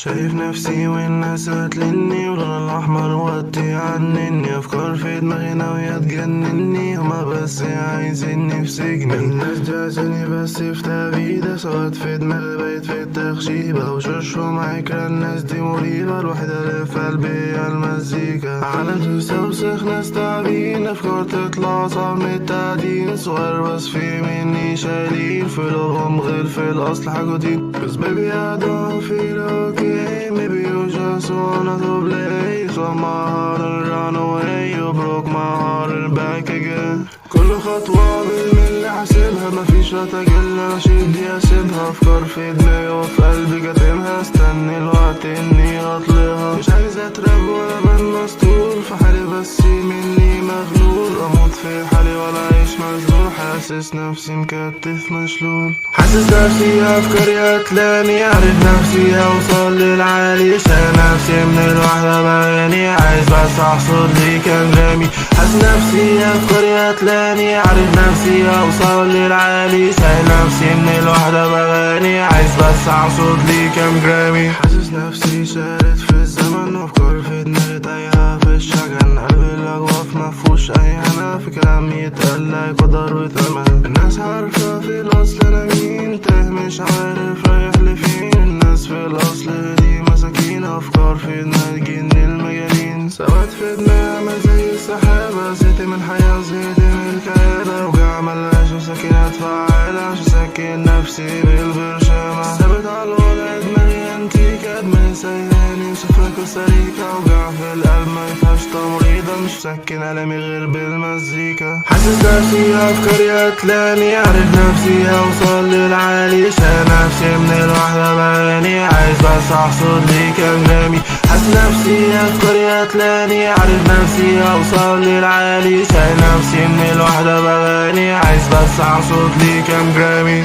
شايف نفسي والناس هتلني ولون الأحمر ودي عنني. أفكار في دماغي ناوية تجنني، هما بس عايزيني في سجن. الناس دي عايزيني بس في تأبيدة، سواد في دماغي بقيت في التخشيبة. وشوشهم عكرة الناس دي مريبة، الوحيدة اللي في قلبي هي المزيكا. عالم تستوسخ ناس تعبين، أفكار تطلع صعب من التعدين. صغير بس في مني شايلين، في لغهم غير في الأصل حاجودين. Cause baby I don't feel okay, maybe you just wanna to play. So my heart and run away, you broke my heart and back again. كل خطوة بالملي حاسبها، مفيش هتجل انا شدي اسيبها. افكار في دماغي وفي قلبي كاتمها، استني الوقت اني اطلقها. مش عايز اتراب ولا بان مسطول، في حالي بس مني مغلول. اموت في حالي ولا عيش مزلول، حاسس نفسي مكتف مشلول. حاسس نفسي افكاري قتلاني، عارف نفسي اوصل للعالي. شايل نفسي من الوحدة بغاني، عايز بس احصد لي كام جرامي. حاسس نفسي افكاري قتلاني، عارف نفسي اوصل للعالي. شايل نفسي من الوحدة بغاني، عايز بس احصد لي كام جرامي. حاسس نفسي شارد في الزمن، افكار في دماغي تايهة في الشجن. قلبي الاجواف مفهوش اي هنا، في كلام يتقال لا قدر وثمن. الناس عارفة في الاصل انا مين، تاه مش عارف رايح لفين. الناس في الاصل دي مساكين، افكار في دماغي جن المجانين. سواد في دماغي عمل زي السحابة، زهقت من الحياة وزهقت من الكآبة. وجع ملهاش مسكنات فعالة، عشان سكن نفسي بالبرشامة. ثابت على الوضع دماغي انتيكا، دماغي سيهاني وسفرة كوستاريكا. وجع في القلب ما يفهمش تمريضة، مش مسكن ألمي غير بالمزيكا. حاسس نفسي أفكاري قتلاني، عارف نفسي أوصل للعالي. شايل نفسي من الوحدة بغاني، عايز بس أحصد لي كام جرامي. حاسس نفسي أفكاري قتلاني، عارف نفسي أوصل للعالي. شايل نفسي من الوحدة بغاني، عايز بس أحصد لي كام جرامي.